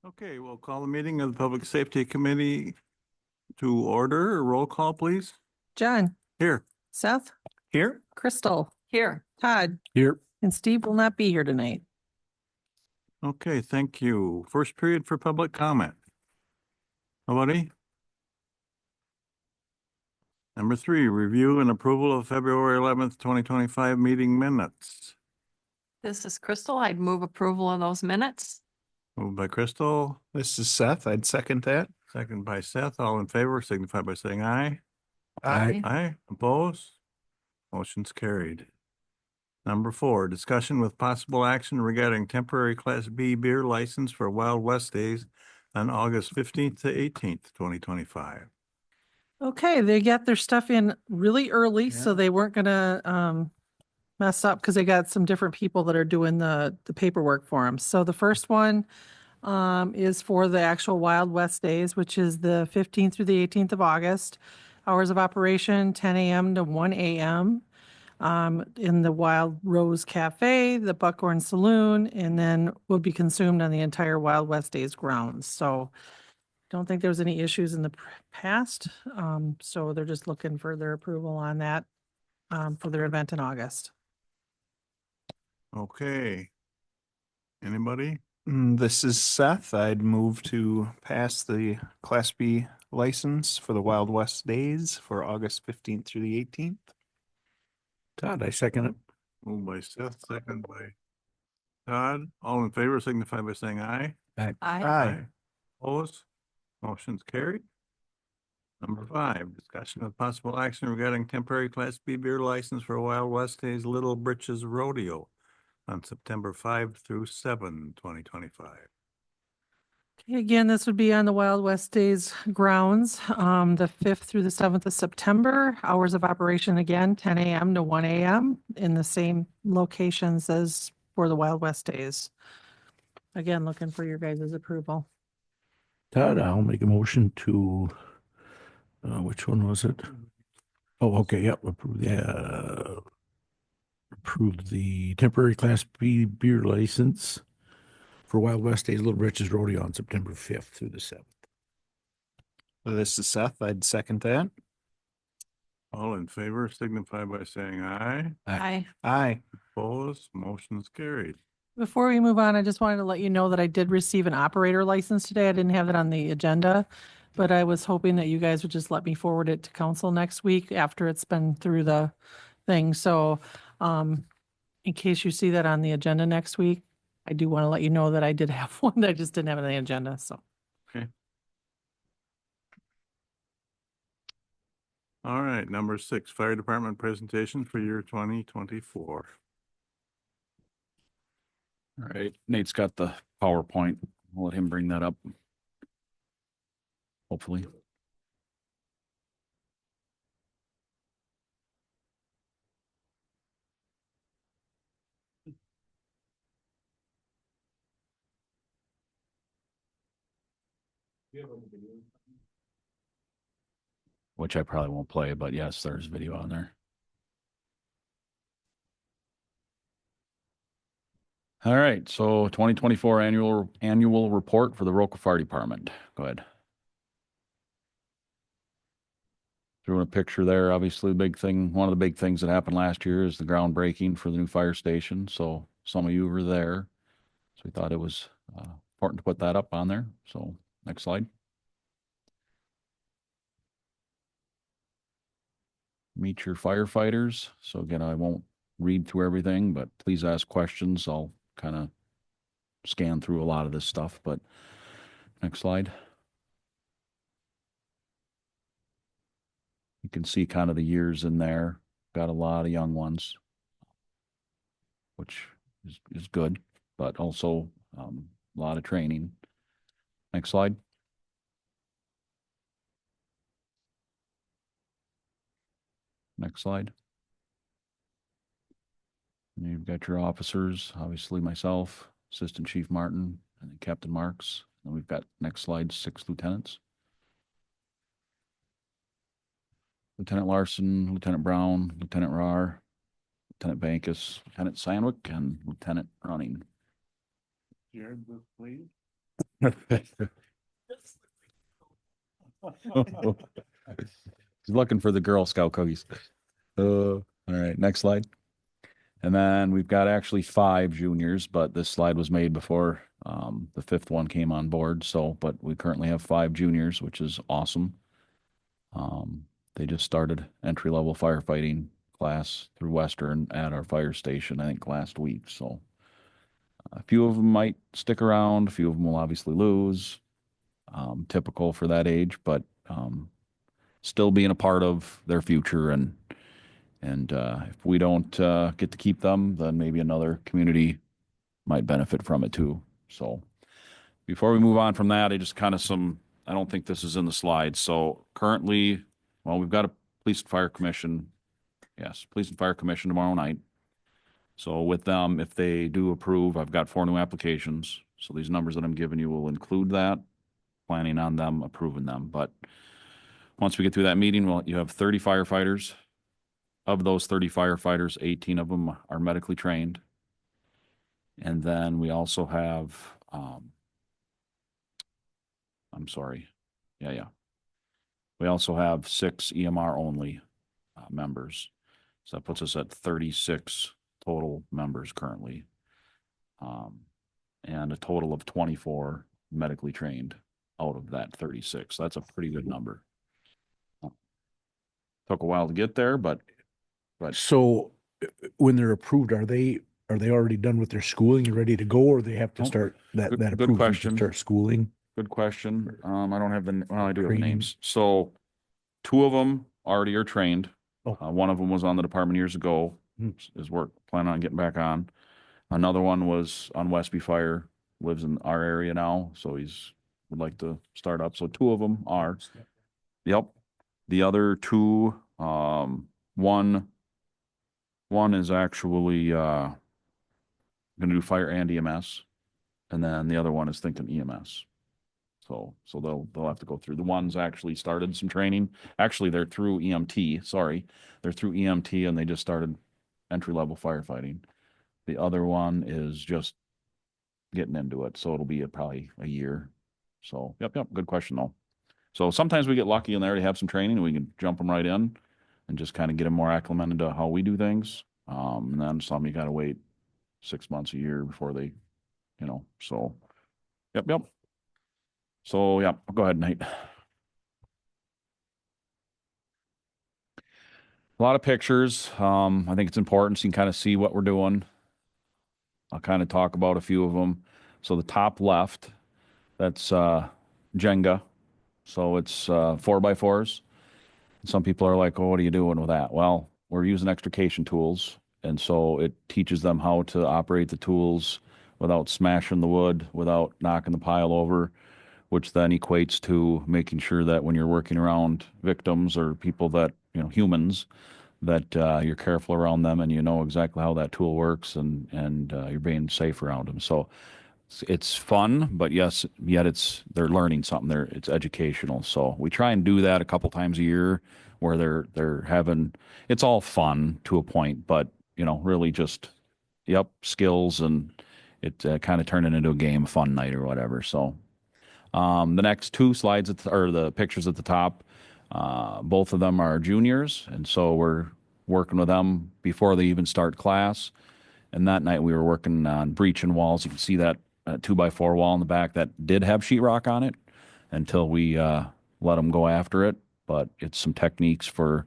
Okay, we'll call the meeting of the Public Safety Committee to order. Roll call, please. John, Here. Seth, Here. Crystal. Here. Todd. Here. And Steve will not be here tonight. Okay, thank you. First period for public comment. Nobody? Number 3, review and approval of February 11th, 2025 meeting minutes. This is Crystal. I'd move approval of those minutes. Moved by Crystal, This is Seth. I'd second that. second by Seth. All in favor signify by saying aye. Aye. Aye. Opposed? Motion's carried. Number 4, discussion with possible action regarding temporary Class B beer license for Wild West Days on August 15th to 18th, 2025. Okay, they got their stuff in really early, so Yeah. they weren't gonna mess up because they got some different people that are doing the paperwork for them. So the first one is for the actual Wild West Days, which is the 15th through the 18th of August. Hours of operation, 10 a.m. to 1 a.m. In the Wild Rose Cafe, the Buckhorn Saloon, and then will be consumed on the entire Wild West Days grounds. So don't think there was any issues in the past. So they're just looking for their approval on that for their event in August. Okay. Anybody? This is Seth. I'd move to pass the Class B license for the Wild West Days for August 15th through the 18th. Todd, I second it. Moved by Seth, second by Todd. All in favor signify by saying aye. Aye. Opposed? Motion's carried. Number 5, discussion of possible action regarding temporary Class B beer license for Wild West Days Little Britches Rodeo on September 5 through 7, 2025. Okay, again, this would be on the Wild West Days grounds, the 5th through the 7th of September. Hours of operation again, 10 a.m. to 1 a.m. in the same locations as for the Wild West Days. Again, looking for your guys' approval. Todd, I'll make a motion to, which one was it? Oh, okay, yep, approve the temporary Class B beer license for Wild West Days Little Britches Rodeo on September 5th through the 7th. This is Seth. I'd second that. All in favor signify by saying aye. Aye. Aye. Opposed? Motion's carried. Before we move on, I just wanted to let you know that I did receive an operator license today. I didn't have it on the agenda, but I was hoping that you guys would just let me forward it to council next week after it's been through the thing. So, in case you see that on the agenda next week, I do want to let you know that I did have one. I just didn't have it on the agenda, so. All right, number 6, fire department presentation for year 2024. All right, Nate's got the PowerPoint. I'll let him bring that up. Hopefully. Which I probably won't play, but yes, there's video on there. All right, so 2024 annual report for the Roca Fire Department. Go ahead. Threw in a picture there. Obviously, the big thing, one of the big things that happened last year is the groundbreaking for the new fire station. So some of you were there. So we thought it was important to put that up on there. So next slide. Meet your firefighters. So again, I won't read through everything, but please ask questions. I'll kind of scan through a lot of this stuff, but next slide. You can see kind of the years in there. Got a lot of young ones, which is good, but also a lot of training. Next slide. Next slide. And you've got your officers, obviously myself, Assistant Chief Martin, and then Captain Marks. And we've got, next slide, 6 lieutenants. Lieutenant Larson, Lieutenant Brown, Lieutenant Rahr, Lieutenant Bankus, Lieutenant Sandwick, and Lieutenant Running. Jared, please. He's looking for the Girl Scout cookies. All right, next slide. And then we've got actually 5 juniors, but this slide was made before the 5th one came on board. So, but we currently have 5 juniors, which is awesome. They just started entry-level firefighting class through Western at our fire station, I think last week. So a few of them might stick around, a few of them will obviously lose. Typical for that age, but still being a part of their future. And if we don't get to keep them, then maybe another community might benefit from it too. So before we move on from that, I just kind of I don't think this is in the slides. So currently, well, we've got a police and fire commission. Yes, police and fire commission tomorrow night. So with them, if they do approve, I've got 4 new applications. So these numbers that I'm giving you will include that, planning on them approving them. But once we get through that meeting, well, you have 30 firefighters. Of those 30 firefighters, 18 of them are medically trained. And then we also have, I'm sorry. Yeah. We also have 6 EMR only members. So that puts us at 36 total members currently. And a total of 24 medically trained out of that 36. That's a pretty good number. Took a while to get there, but So when they're approved, are they already done with their schooling and ready to go, or they have to Oh, start that good approves them to question. start schooling? good question. I don't have I do have the Training. names. So 2 of them already are trained. Oh. One of them was on the department years ago, Hmm. is planning on getting back on. Another one was on Westby Fire, lives in our area now, so would like to start up. So 2 of them are. Yep. The other 2, one is actually gonna do fire and EMS, and then the other one is thinking EMS. So they'll have to go through. The ones actually started some training. Actually, they're through EMT. Sorry, they're through EMT, and they just started entry-level firefighting. The other one is just getting into it, so it'll be probably a year. So, yep, good question though. So sometimes we get lucky and they already have some training, and we can jump them right in and just kind of get them more acclimated to how we do things. And then some you got to wait 6 months, a year before they, so, yep. So, yeah, go ahead, Nate. A lot of pictures. I think it's important so you can kind of see what we're doing. I'll kind of talk about a few of them. So the top left, that's Jenga. So it's 4x4s. Some people are like, oh, what are you doing with that? Well, we're using extrication tools. And so it teaches them how to operate the tools without smashing the wood, without knocking the pile over, which then equates to making sure that when you're working around victims or people that, humans, that you're careful around them and you know exactly how that tool works and you're being safe around them. So it's fun, but yes, yet they're learning something. It's educational. So we try and do that a couple times a year where they're having, it's all fun to a point, but really just, skills, and it kind of turning into a game, fun night or whatever. So the next 2 slides or the pictures at the top, both of them are juniors. And so we're working with them before they even start class. And that night we were working on breaching walls. You can see that 2x4 wall in the back that did have sheetrock on it until we let them go after it. But it's some techniques for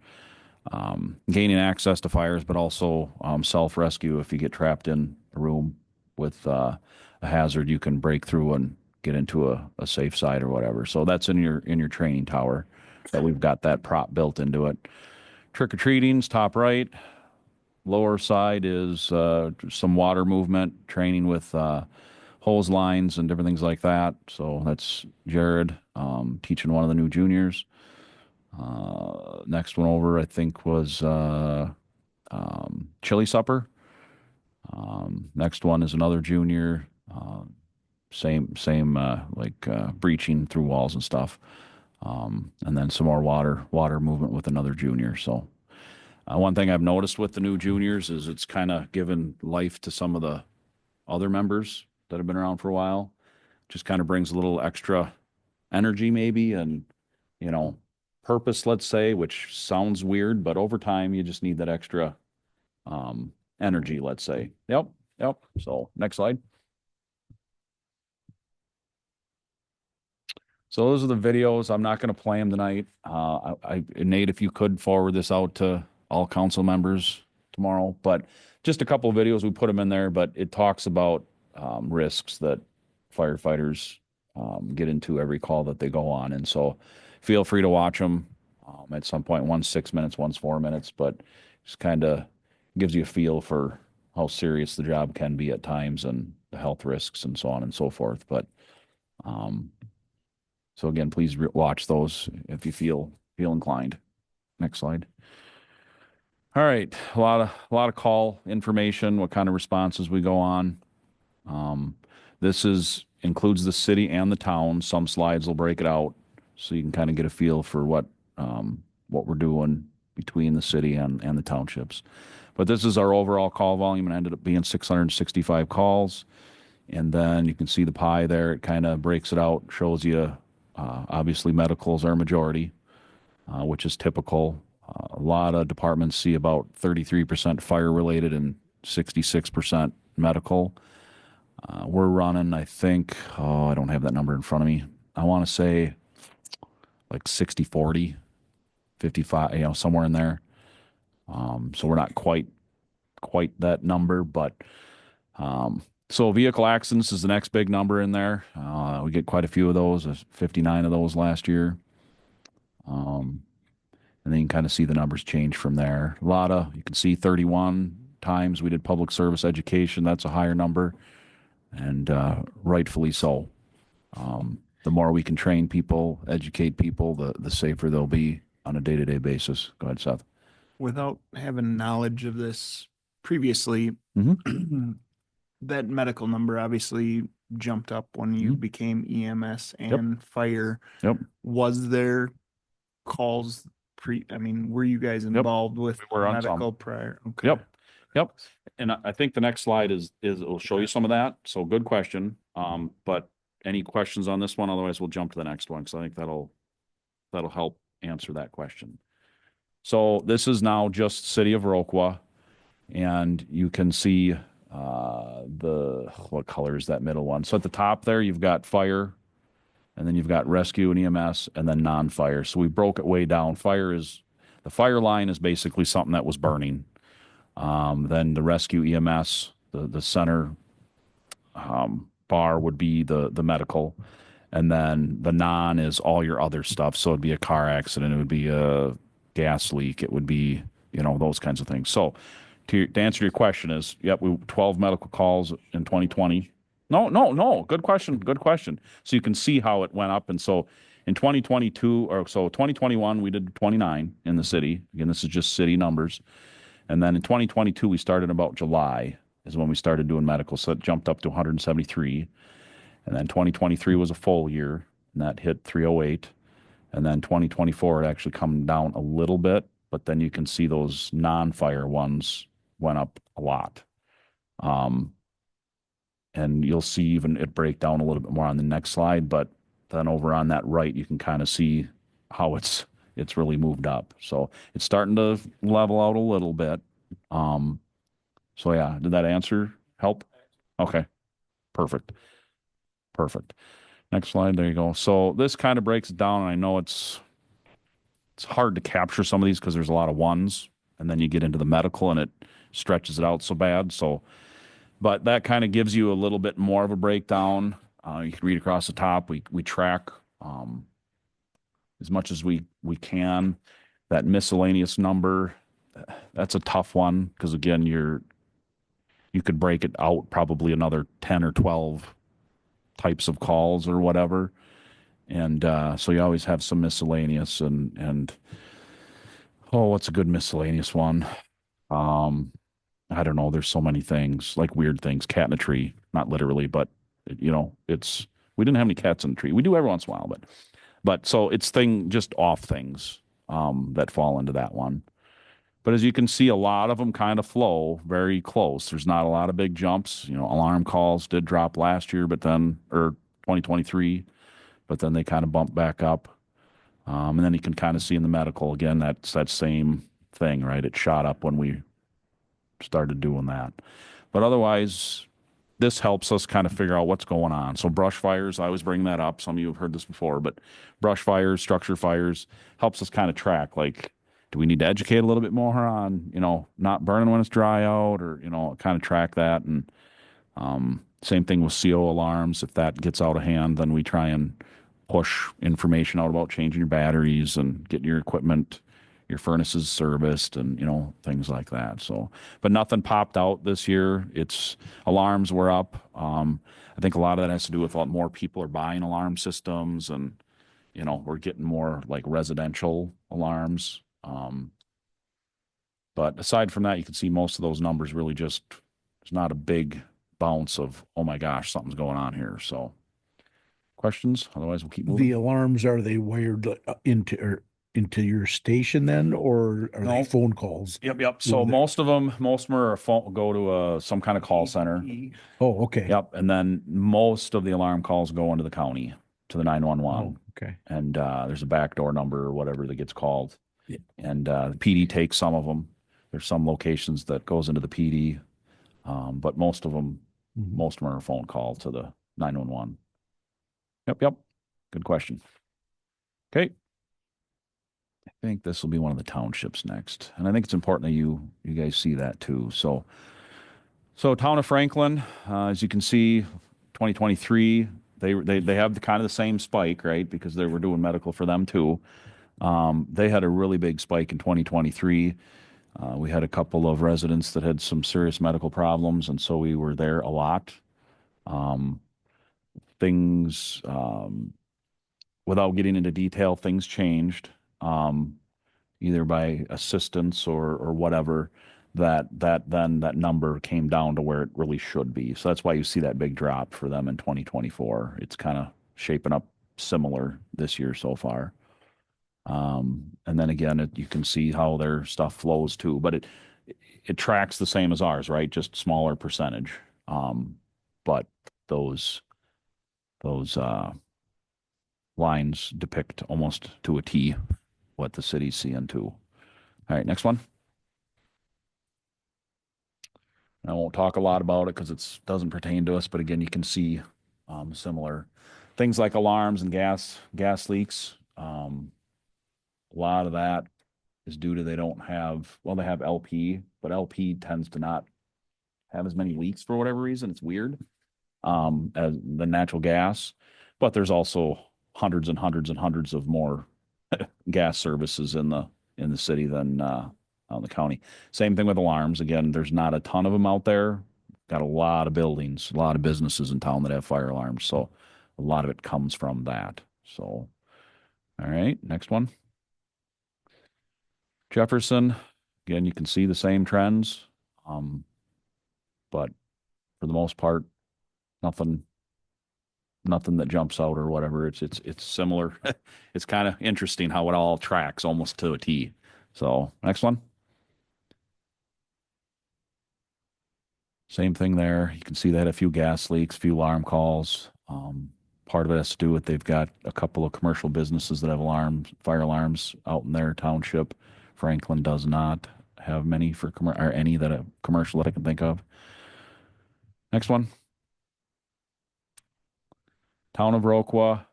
gaining access to fires, but also self-rescue. If you get trapped in a room with a hazard, you can break through and get into a safe side or whatever. So that's in your training tower that we've got that prop built into it. Trick-or-treating's top right. Lower side is some water movement, training with hose lines and different things like that. So that's Jared teaching one of the new juniors. Next one over, I think, was chili supper. Next one is another junior. Same like breaching through walls and stuff. And then some more water movement with another junior. So one thing I've noticed with the new juniors is it's kind of given life to some of the other members that have been around for a while. just kind of brings a little extra energy maybe and, you know, purpose, let's say, which sounds weird, but over time you just need that extra energy, let's say. Yep. So next slide. So those are the videos. I'm not going to play them tonight. Nate, if you could forward this out to all council members tomorrow, but just a couple of videos, we put them in there, but it talks about risks that firefighters get into every call that they go on. And so feel free to watch them at some point. One's 6 minutes, one's 4 minutes, but just kind of gives you a feel for how serious the job can be at times and the health risks and so on and so forth. But so again, please watch those if you feel inclined. Next slide. All right, a lot of call information, what kind of responses we go on. This includes the city and the town. Some slides will break it out so you can kind of get a feel for what we're doing between the city and the townships. But this is our overall call volume and ended up being 665 calls. And then you can see the pie there. It kind of breaks it out, shows you obviously medicals are a majority, which is typical. A lot of departments see about 33% fire related and 66% medical. We're running, I think, I don't have that number in front of me. I want to say like 60-40, 55, somewhere in there. So we're not quite that number, but so vehicle accidents is the next big number in there. We get quite a few of those, 59 of those last year. And then you can kind of see the numbers change from there. You can see 31 times we did public service education. That's a higher number, and rightfully so. The more we can train people, educate people, the safer they'll be on a day-to-day basis. Go ahead, Seth. Without having knowledge of this previously, that medical number obviously jumped up when you became EMS and fire. Yep. Was there calls were you guys involved with We were on medical some. prior? Okay. Yep. And I think the next slide it'll show you some of that. So good question. But any questions on this one? Otherwise we'll jump to the next one. So I think that'll help answer that question. So this is now just City of Viroqua, and you can see what color is that middle one? So at the top there, you've got fire, and then you've got rescue and EMS, and then non-fire. So we broke it way down. The fire line is basically something that was burning. Then the rescue EMS, the center bar would be the medical, and then the non is all your other stuff. So it'd be a car accident, it would be a gas leak, it would be those kinds of things. So to answer your question is, yep, 12 medical calls in 2020. No. Good question. So you can see how it went up. And so in 2021, we did 29 in the city. Again, this is just city numbers. And then in 2022, we started about July is when we started doing medical. So it jumped up to 173. And then 2023 was a full year, and that hit 308. And then 2024, it actually come down a little bit, but then you can see those non-fire ones went up a lot. And you'll see even it break down a little bit more on the next slide, but then over on that right, you can kind of see how it's really moved up. So it's starting to level out a little bit. So yeah, did that answer help? Okay, perfect. Next slide. There you go. So this kind of breaks it down. And I know it's hard to capture some of these because there's a lot of ones, and then you get into the medical and it stretches it out so bad. But that kind of gives you a little bit more of a breakdown. You can read across the top. We track as much as we can. That miscellaneous number, that's a tough one because again, you could break it out probably another 10 or 12 types of calls or whatever. And so you always have some miscellaneous and what's a good miscellaneous one? I don't know. There's so many things, like weird things, cat in a tree, not literally, but we didn't have any cats in the tree. We do every once in a while, but so it's just off things that fall into that one. But as you can see, a lot of them kind of flow very close. There's not a lot of big jumps. Alarm calls did drop last year, or 2023, but then they kind of bump back up. And then you can kind of see in the medical, again, that's that same thing, right? It shot up when we started doing that. But otherwise, this helps us kind of figure out what's going on. So brush fires, I always bring that up. Some of you have heard this before, but brush fires, structure fires helps us kind of track, like, do we need to educate a little bit more on, not burning when it's dry out, or, kind of track that. And same thing with CO alarms. If that gets out of hand, then we try and push information out about changing your batteries and getting your equipment, your furnaces serviced, and things like that. So, but nothing popped out this year. It's alarms were up. I think a lot of that has to do with a lot more people are buying alarm systems, and we're getting more like residential alarms. But aside from that, you can see most of those numbers really just, it's not a big bounce of, oh my gosh, something's going on here. So questions? Otherwise we'll keep moving. The alarms, are they wired into your station then, or are they No. phone calls? Yep. So With the- most of them are go to some kind of call center. Oh, okay. Yep. And then most of the alarm calls go into the county to the 911. Oh, okay. And there's a backdoor number or whatever that gets called. Yeah. And the PD takes some of them. There's some locations that goes into the PD, but most of them are a phone call to the 911. Yep. Good question. Okay. I think this will be one of the townships next, and I think it's important that you guys see that too. So town of Franklin, as you can see, 2023, they have the kind of the same spike, right? Because they were doing medical for them too. They had a really big spike in 2023. We had a couple of residents that had some serious medical problems, and so we were there a lot. Things, without getting into detail, things changed, either by assistance or whatever, then that number came down to where it really should be. So that's why you see that big drop for them in 2024. It's kind of shaping up similar this year so far. And then again, you can see how their stuff flows too, but it tracks the same as ours, right? Just smaller percentage. But those lines depict almost to a T what the city's seeing too. All right, next one. I won't talk a lot about it because it doesn't pertain to us, but again, you can see similar things like alarms and gas leaks. A lot of that is due to they have LP, but LP tends to not have as many leaks for whatever reason. It's weird, as the natural gas, but there's also hundreds and hundreds and hundreds of more gas services in the city than out in the county. Same thing with alarms. Again, there's not a ton of them out there. Got a lot of buildings, a lot of businesses in town that have fire alarms. So a lot of it comes from that. So, all right, next one. Jefferson, again, you can see the same trends, but for the most part, nothing that jumps out or whatever. It's similar. It's kind of interesting how it all tracks almost to a T. So next one. Same thing there. You can see they had a few gas leaks, a few alarm calls. Part of it has to do with they've got a couple of commercial businesses that have fire alarms out in their township. Franklin does not have many or any that are commercial that I can think of. Next one. Town of Roquo,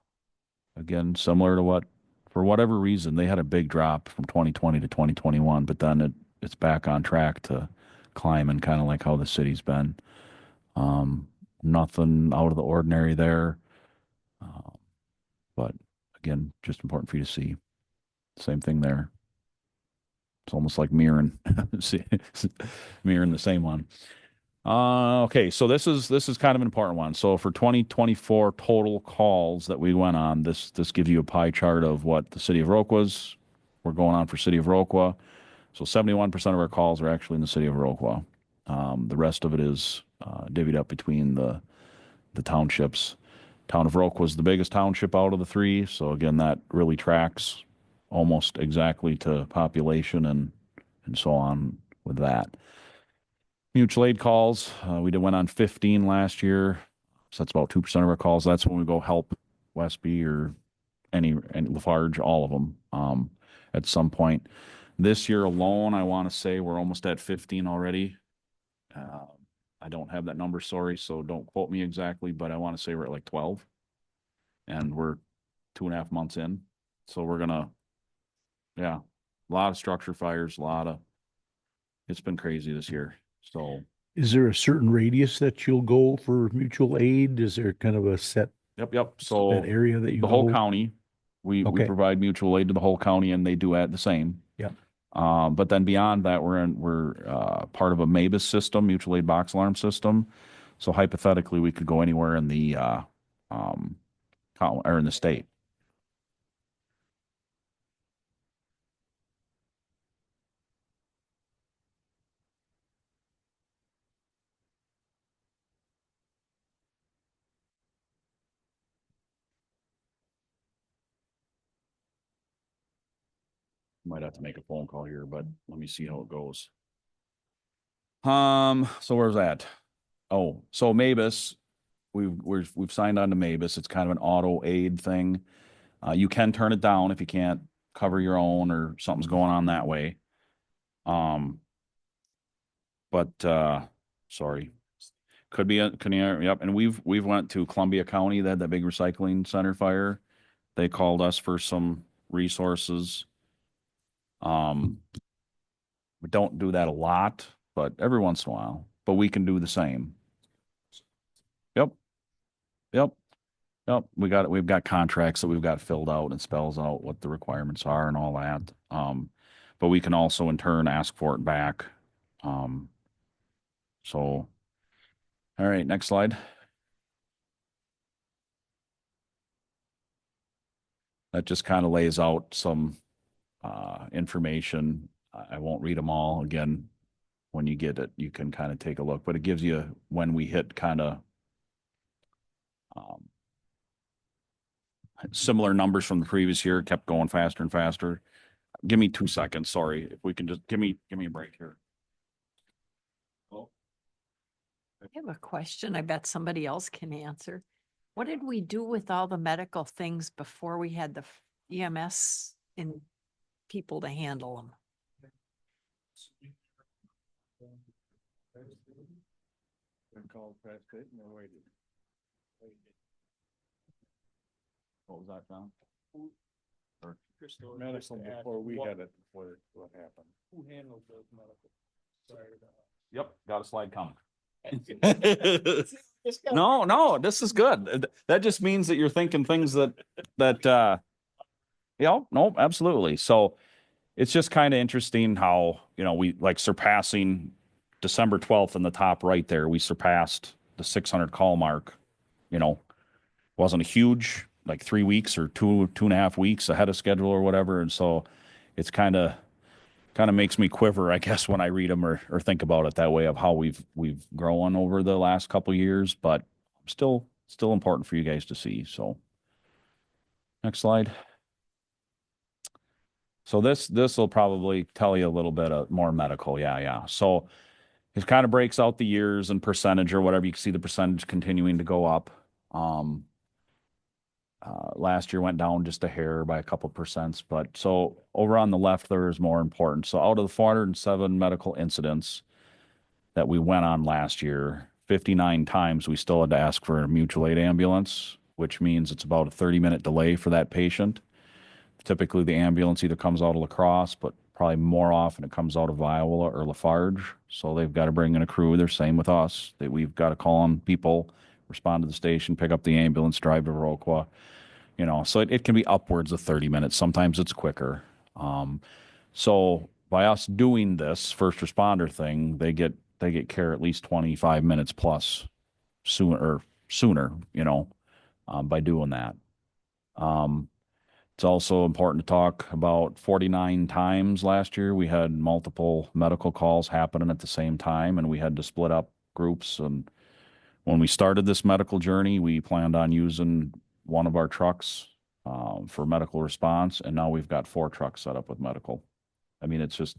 again, similar to for whatever reason, they had a big drop from 2020 to 2021, but then it's back on track to climbing, kind of like how the city's been. Nothing out of the ordinary there. But again, just important for you to see. Same thing there. It's almost like mirroring the same one. Okay, so this is kind of an important one. So for 2024 total calls that we went on, this gives you a pie chart of what the city of Roquo's we're going on for city of Roquo. So 71% of our calls are actually in the city of Roquo. The rest of it is divvied up between the townships. Town of Roquo is the biggest township out of the three. So again, that really tracks almost exactly to population and so on with that. Mutual aid calls, we went on 15 last year. So that's about 2% of our calls. That's when we go help Westby or any Lafarge, all of them, at some point. This year alone, I want to say we're almost at 15 already. I don't have that number, sorry, so don't quote me exactly, but I want to say we're at like 12. And we're 2.5 months in. So we're gonna, yeah, a lot of structure fires, it's been crazy this year. So, Is there a certain radius that you'll go for mutual aid? Is there kind of a set yep. So that area that you the whole go? county, we Okay. provide mutual aid to the whole county, and they do at the same. Yeah. But then beyond that, we're part of a MABUS system, mutual aid box alarm system. So hypothetically, we could go anywhere in the or in the state. Might have to make a phone call here, but let me see how it goes. So where's that? Oh, so MABUS, we've signed on to MABUS. It's kind of an auto aid thing. You can turn it down if you can't cover your own or something's going on that way. Sorry. Could be yep. And we've went to Columbia County. They had that big recycling center fire. They called us for some resources. We don't do that a lot, but every once in a while. But we can do the same. Yep. We've got contracts that we've got filled out and spells out what the requirements are and all that. But we can also in turn ask for it back. So, all right, next slide. That just kind of lays out some information. I won't read them all. Again, when you get it, you can kind of take a look, but it gives you when we hit kind of similar numbers from the previous year, kept going faster and faster. Give me 2 seconds. Sorry. If we can just give me a break here. I have a question I bet somebody else can answer. What did we do with all the medical things before we had the EMS and people to handle them? What was that, John? Medical before we had it, before what happened. Who handles those medical? Sorry. Yep, got a slide coming. No, this is good. That just means that you're thinking things that no, absolutely. So it's just kind of interesting how, we like surpassing December 12th in the top right there. We surpassed the 600 call mark, wasn't a huge, like 3 weeks or 2.5 weeks ahead of schedule or whatever. And so it's kind of makes me quiver, I guess, when I read them or think about it that way of how we've grown over the last couple of years, but still important for you guys to see. So next slide. So this will probably tell you a little bit of more medical. Yeah. So it kind of breaks out the years and percentage or whatever. You can see the percentage continuing to go up. Last year went down just a hair by a couple percents, but so over on the left there is more important. So out of the 407 medical incidents that we went on last year, 59 times we still had to ask for a mutual aid ambulance, which means it's about a 30-minute delay for that patient. Typically the ambulance either comes out of La Crosse, but probably more often it comes out of Iowa or Lafarge. So they've got to bring in a crew. They're same with us. We've got to call on people, respond to the station, pick up the ambulance, drive to Viroqua. So it can be upwards of 30 minutes. Sometimes it's quicker. So by us doing this first responder thing, they get care at least 25 minutes plus sooner, by doing that. It's also important to talk about 49 times last year. We had multiple medical calls happening at the same time, and we had to split up groups. And when we started this medical journey, we planned on using one of our trucks for medical response, and now we've got 4 trucks set up with medical. I mean, it's just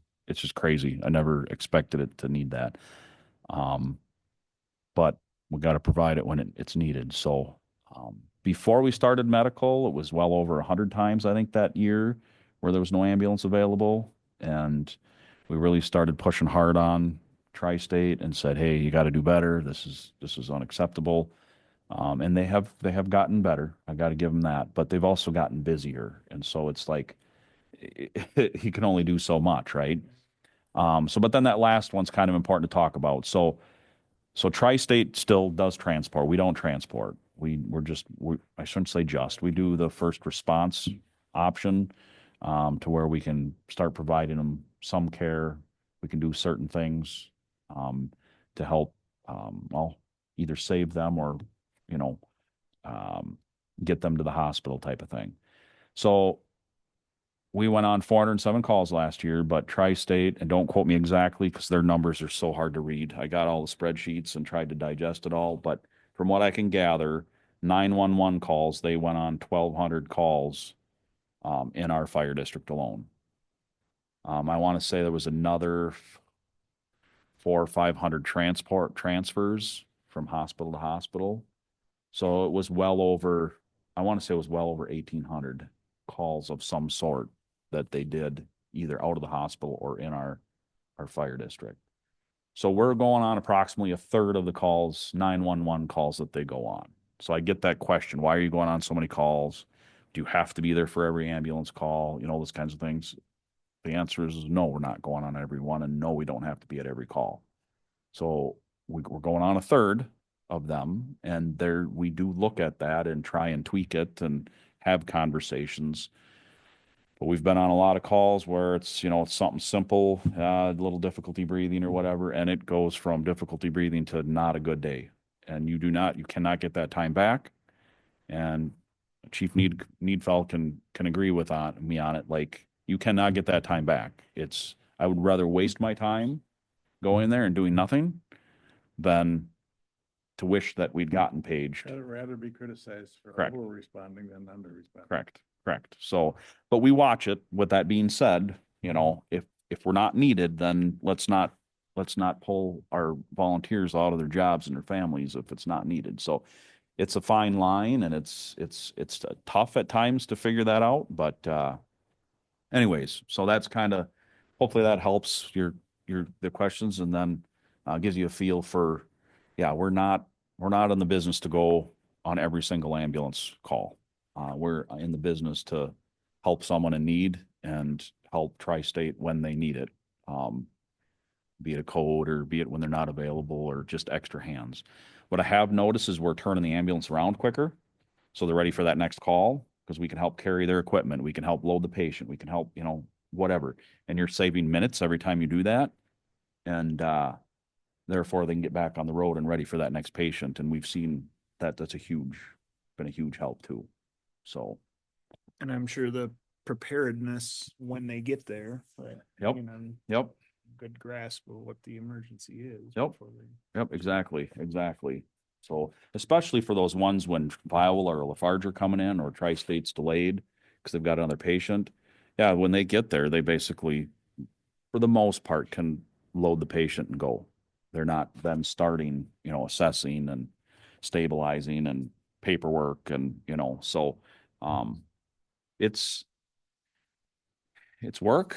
crazy. I never expected it to need that. But we got to provide it when it's needed. So, before we started medical, it was well over 100 times, I think, that year where there was no ambulance available. And we really started pushing hard on Tri-State and said, hey, you got to do better. This is unacceptable. And they have gotten better. I got to give them that, but they've also gotten busier. And so it's like, he can only do so much, right? But then that last one's kind of important to talk about. So Tri-State still does transport. We don't transport. I shouldn't say just, we do the first response option, to where we can start providing them some care. We can do certain things, to help, either save them or, you know, get them to the hospital type of thing. So we went on 407 calls last year, but Tri-State, and don't quote me exactly because their numbers are so hard to read. I got all the spreadsheets and tried to digest it all, but from what I can gather, 911 calls, they went on 1,200 calls, in our fire district alone. I want to say there was another 400 or 500 transfers from hospital to hospital. So it was well over, I want to say it was well over 1,800 calls of some sort that they did either out of the hospital or in our fire district. So we're going on approximately a third of the calls, 911 calls that they go on. So I get that question. Why are you going on so many calls? Do you have to be there for every ambulance call? You know, those kinds of things. The answer is no, we're not going on every one, and no, we don't have to be at every call. So we're going on a third of them, and we do look at that and try and tweak it and have conversations. But we've been on a lot of calls where it's, you know, it's something simple, a little difficulty breathing or whatever, and it goes from difficulty breathing to not a good day. And you cannot get that time back. And Chief Needfeld can agree with me on it. Like, you cannot get that time back. I would rather waste my time going there and doing nothing than to wish that we'd gotten paged. I'd rather be criticized for Correct. over responding than under responding. Correct. So, but we watch it. With that being said, you know, if we're not needed, then let's not pull our volunteers out of their jobs and their families if it's not needed. So it's a fine line, and it's tough at times to figure that out. But anyways, so that's kind of, hopefully that helps the questions, and then gives you a feel for, yeah, we're not in the business to go on every single ambulance call. We're in the business to help someone in need and help Tri-State when they need it, be it a code or be it when they're not available or just extra hands. What I have noticed is we're turning the ambulance around quicker, so they're ready for that next call, because we can help carry their equipment. We can help load the patient. We can help, you know, whatever. And you're saving minutes every time you do that. And therefore, they can get back on the road and ready for that next patient. And we've seen that that's been a huge help too. So, And I'm sure the preparedness when they get there. Right. Yep. You know, yep. good grasp of what the emergency is. Yep. before they- Yep, exactly. So especially for those ones when Viola or Lafarge are coming in or Tri-State's delayed because they've got another patient. Yeah, when they get there, they basically, for the most part, can load the patient and go. They're not then starting, you know, assessing and stabilizing and paperwork and, you know, so it's work,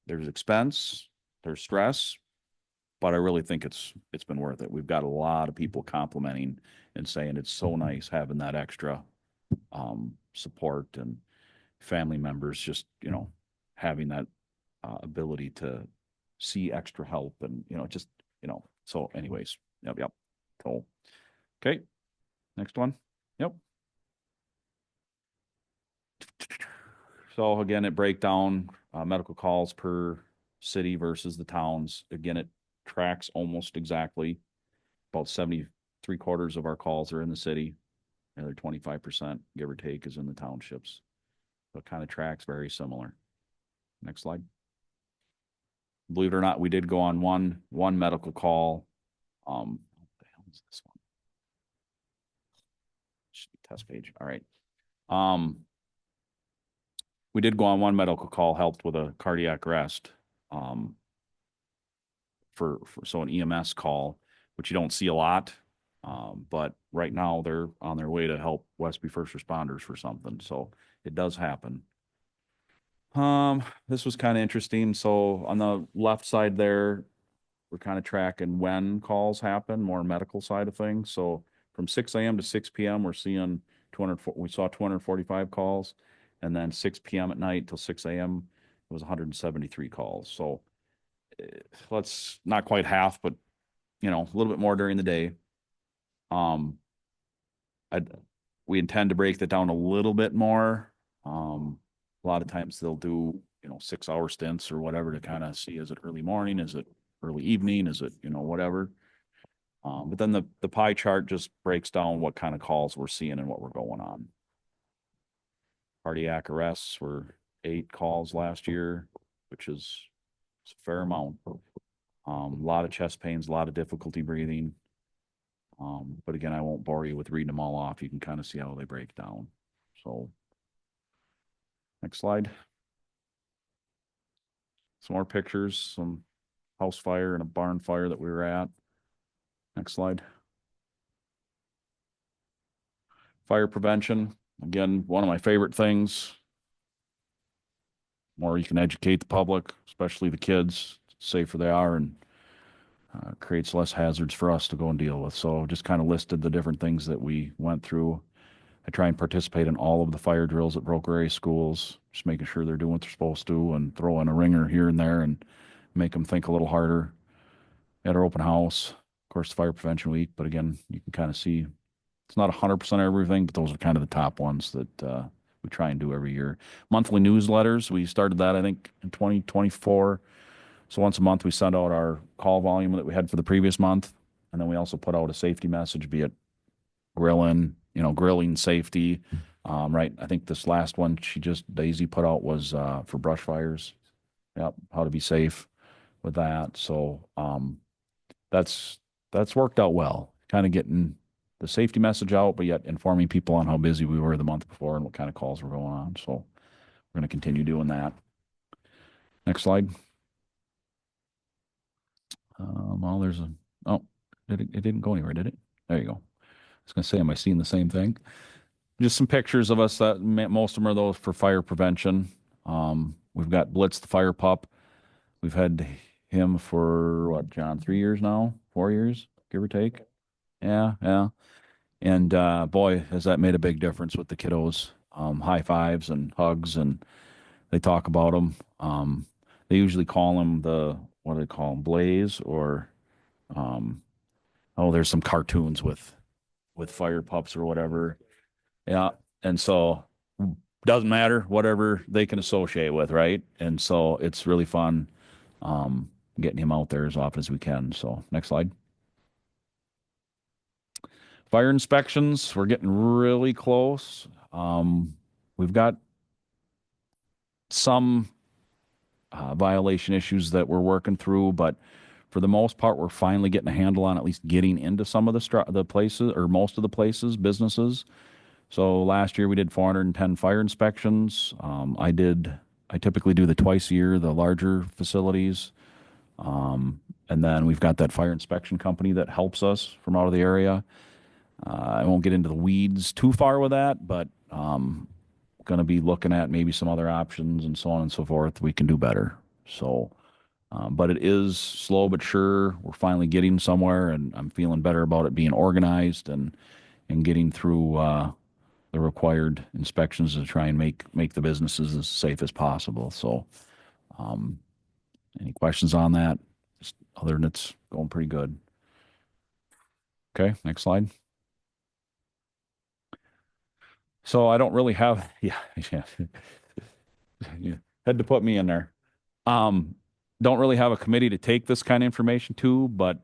there's expense, there's stress, but I really think it's been worth it. We've got a lot of people complimenting and saying it's so nice having that extra support, and family members just, you know, having that ability to see extra help, and, you know, just, you know, so anyways, yep. Cool. Okay. Next one. Yep. So again, it break down medical calls per city versus the towns. Again, it tracks almost exactly. About 73/4 of our calls are in the city. Another 25%, give or take, is in the townships. So it kind of tracks very similar. Next slide. Believe it or not, we did go on one medical call. What the hell is this one? Should be test page. All right. We did go on one medical call, helped with a cardiac arrest. For so an EMS call, which you don't see a lot. But right now they're on their way to help Westby first responders for something. So it does happen. This was kind of interesting. So on the left side there, we're kind of tracking when calls happen, more medical side of things. So from 6 a.m. to 6 p.m., we're seeing we saw 245 calls. And then 6 p.m. at night till 6 a.m., it was 173 calls. So let's not quite half, but a little bit more during the day. We intend to break that down a little bit more. A lot of times they'll do, 6-hour stints or whatever to kind of see, is it early morning? Is it early evening? Is it, whatever? But then the pie chart just breaks down what kind of calls we're seeing and what we're going on. Cardiac arrests were 8 calls last year, which is a fair amount. A lot of chest pains, a lot of difficulty breathing. But again, I won't bore you with reading them all off. You can kind of see how they break down. So next slide. Some more pictures, some house fire and a barn fire that we were at. Next slide. Fire prevention. Again, one of my favorite things. More you can educate the public, especially the kids, safer they are, and creates less hazards for us to go and deal with. So just kind of listed the different things that we went through. I try and participate in all of the fire drills at Broker Area schools, just making sure they're doing what they're supposed to and throw in a ringer here and there and make them think a little harder. At our open house, of course, Fire Prevention Week, but again, you can kind of see it's not 100% everything, but those are kind of the top ones that we try and do every year. Monthly newsletters, we started that, I think, in 2024. So once a month, we send out our call volume that we had for the previous month. And then we also put out a safety message, be it grilling, grilling safety. Right. I think this last one Daisy put out was for brush fires. Yep. How to be safe with that. So that's worked out well, kind of getting the safety message out, but yet informing people on how busy we were the month before and what kind of calls were going on. So we're going to continue doing that. Next slide. Well, it didn't go anywhere, did it? There you go. I was going to say, am I seeing the same thing? Just some pictures of us that most of them are those for fire prevention. We've got Blitz, the fire pup. We've had him for what, John, 3 years now, 4 years, give or take. Yeah. And boy, has that made a big difference with the kiddos. High fives and hugs, and they talk about them. They usually call him what do they call him, Blaze, or there's some cartoons with fire pups or whatever. Yeah. And so doesn't matter, whatever they can associate with, right? And so it's really fun getting him out there as often as we can. So next slide. Fire inspections, we're getting really close. We've got some violation issues that we're working through, but for the most part, we're finally getting a handle on at least getting into some of the places, or most of the places, businesses. So last year we did 410 fire inspections. I typically do the twice a year, the larger facilities. And then we've got that fire inspection company that helps us from out of the area. I won't get into the weeds too far with that, but going to be looking at maybe some other options and so on and so forth. We can do better. So, but it is slow but sure. We're finally getting somewhere, and I'm feeling better about it being organized and getting through the required inspections to try and make the businesses as safe as possible. So, any questions on that? Just other than it's going pretty good. Okay, next slide. So I don't really have, yeah, you had to put me in there. Don't really have a committee to take this kind of information to, but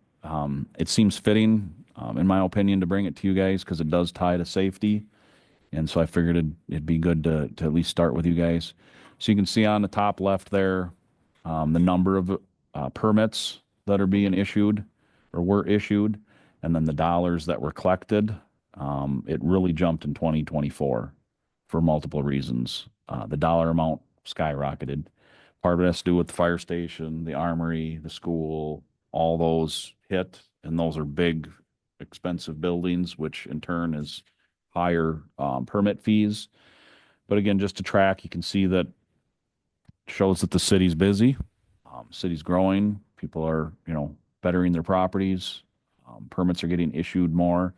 it seems fitting, in my opinion, to bring it to you guys because it does tie to safety. And so I figured it'd be good to at least start with you guys. So you can see on the top left there, the number of permits that are being issued or were issued, and then the dollars that were collected. It really jumped in 2024 for multiple reasons. The dollar amount skyrocketed. Part of it has to do with the fire station, the armory, the school, all those hit, and those are big expensive buildings, which in turn is higher permit fees. But again, just to track, you can see that shows that the city's busy, city's growing, people are, bettering their properties, permits are getting issued more.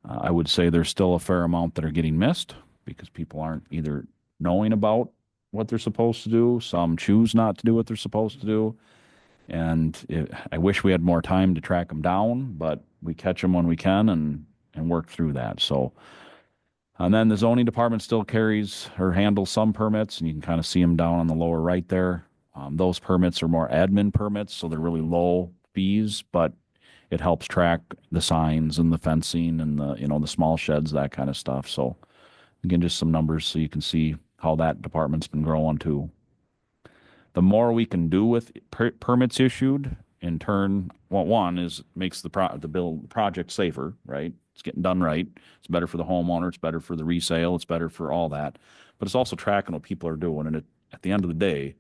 I would say there's still a fair amount that are getting missed because people aren't either knowing about what they're supposed to do. Some choose not to do what they're supposed to do. And I wish we had more time to track them down, but we catch them when we can and work through that. So, and then the zoning department still carries or handles some permits, and you can kind of see them down on the lower right there. Those permits are more admin permits, so they're really low fees, but it helps track the signs and the fencing and the small sheds, that kind of stuff. So again, just some numbers so you can see how that department's been growing too. The more we can do with permits issued, in turn, one is makes the project safer, right? It's getting done right. It's better for the homeowner. It's better for the resale. It's better for all that. But it's also tracking what people are doing. And at the end of the day,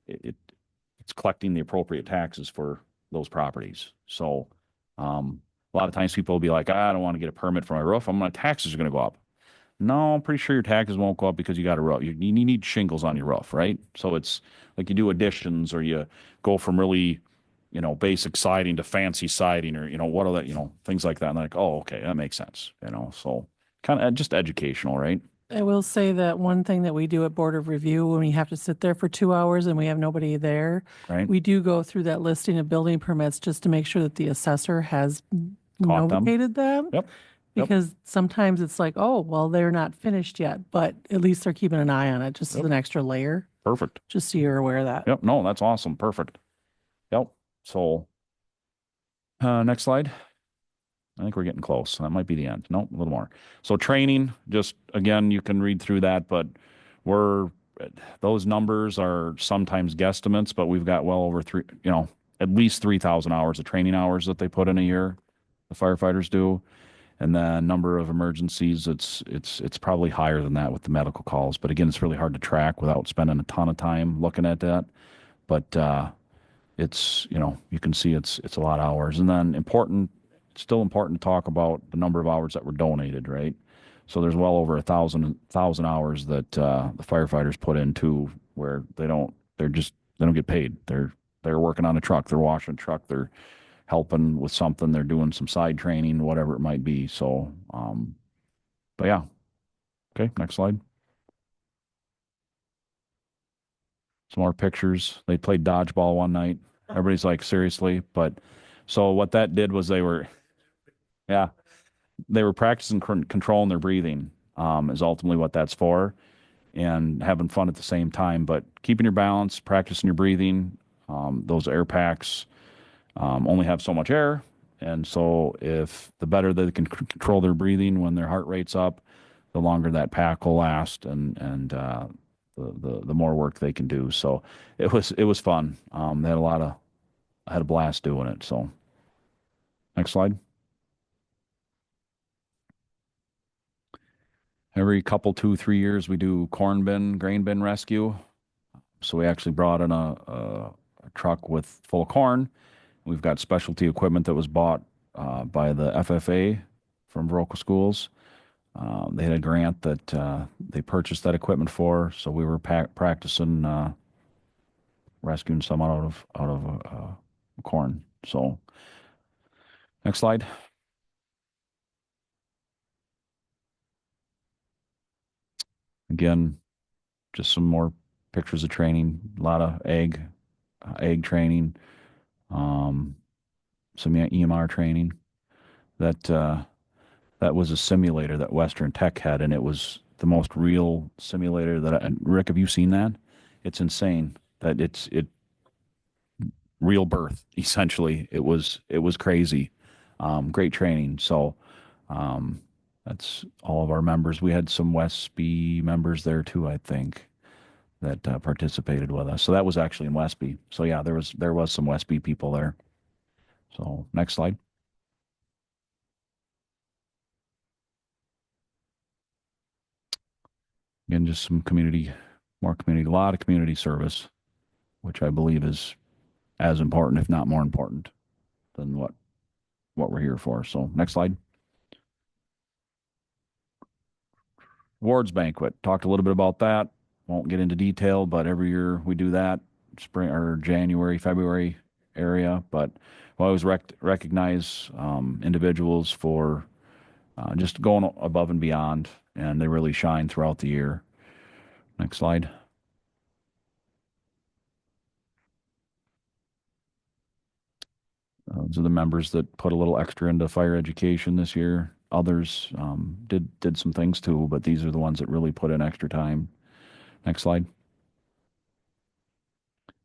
it's collecting the appropriate taxes for those properties. So a lot of times people will be like, I don't want to get a permit for my roof. My taxes are going to go up. No, I'm pretty sure your taxes won't go up because you got a roof. You need shingles on your roof, right? So it's like you do additions or you go from really, basic siding to fancy siding or, what are that, things like that. And like, oh, okay, that makes sense, so kind of just educational, right? I will say that one thing that we do at Board of Review, when we have to sit there for 2 hours and we have nobody there, Right. we do go through that listing of building permits just to make sure that the assessor has Caught them. notated them. Yep. Yep. Because sometimes it's like, oh, well, they're not finished yet, but at least they're keeping an eye on it, just as Yep. an extra layer, Perfect. just so you're aware of that. Yep. No, that's awesome. Perfect. Yep. So, next slide. I think we're getting close. That might be the end. Nope, a little more. So training, just again, you can read through that, but those numbers are sometimes guesstimates, but we've got well over at least 3,000 hours of training hours that they put in a year, the firefighters do. And then number of emergencies, it's probably higher than that with the medical calls. But again, it's really hard to track without spending a ton of time looking at that. But it's, you can see it's a lot of hours. And then it's still important to talk about the number of hours that were donated, right? So there's well over 1,000 hours that the firefighters put into where they don't get paid. They're working on a truck, they're washing a truck, they're helping with something, they're doing some side training, whatever it might be. So, but yeah. Okay, next slide. Some more pictures. They played dodgeball one night. Everybody's like, seriously? But so what that did was they were practicing controlling their breathing, is ultimately what that's for, and having fun at the same time. But keeping your balance, practicing your breathing, those air packs only have so much air. And so if the better they can control their breathing when their heart rate's up, the longer that pack will last and the more work they can do. So it was fun. They had I had a blast doing it. So next slide. Every couple, 2-3 years, we do grain bin rescue. So we actually brought in a truck full of corn. We've got specialty equipment that was bought by the FFA from Baroka Schools. They had a grant that they purchased that equipment for, so we were practicing rescuing some out of corn. So, next slide. Again, just some more pictures of training. A lot of egg training. Some EMR training. That was a simulator that Western Tech had, and it was the most real simulator Rick, have you seen that? It's insane that it real birth, essentially. It was crazy. Great training. So, that's all of our members. We had some Westby members there too, I think, that participated with us. So that was actually in Westby. So yeah, there was some Westby people there. So next slide. Again, just some a lot of community service, which I believe is as important, if not more important, than what what we're here for. So next slide. Awards banquet. Talked a little bit about that. Won't get into detail, but every year we do that, spring or January, February area. But we always recognize individuals for just going above and beyond, and they really shine throughout the year. Next slide. Those are the members that put a little extra into fire education this year. Others did some things too, but these are the ones that really put in extra time. Next slide.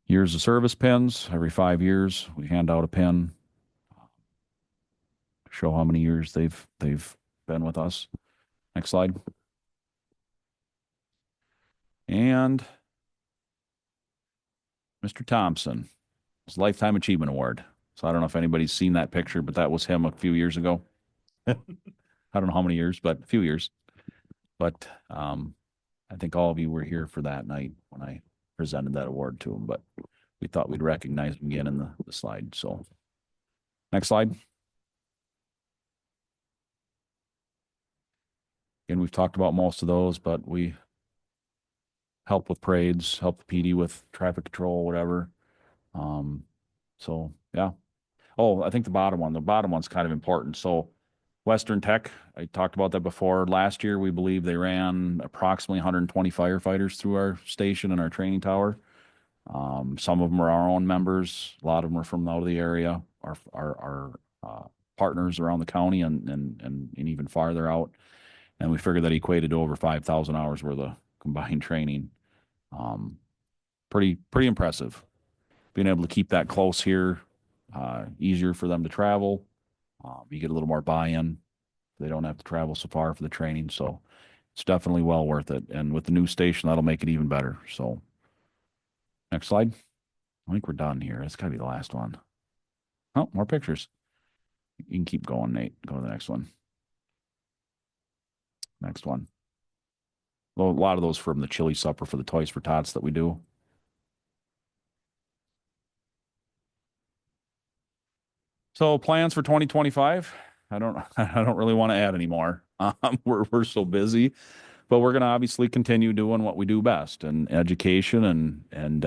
Years of service pins. Every 5 years, we hand out a pin to show how many years they've been with us. Next slide. And Mr. Thompson, his Lifetime Achievement Award. So I don't know if anybody's seen that picture, but that was him a few years ago. I don't know how many years, but a few years. But I think all of you were here for that night when I presented that award to him, but we thought we'd recognize him again in the slide. So next slide. Again, we've talked about most of those, but we help with parades, help the PD with traffic control, whatever. So yeah. Oh, I think the bottom one's kind of important. So Western Tech, I talked about that before. Last year, we believe they ran approximately 120 firefighters through our station and our training tower. Some of them are our own members. A lot of them are from out of the area, our partners around the county and even farther out. And we figured that equated to over 5,000 hours worth of combined training. Pretty impressive. Being able to keep that close here, easier for them to travel. You get a little more buy-in. They don't have to travel so far for the training. So it's definitely well worth it. And with the new station, that'll make it even better. So next slide. I think we're done here. It's gotta be the last one. Oh, more pictures. You can keep going, Nate. Go to the next one. Next one. Well, a lot of those from the chili supper for the Toys for Tots that we do. So plans for 2025, I don't really want to add anymore. We're so busy, but we're going to obviously continue doing what we do best and education and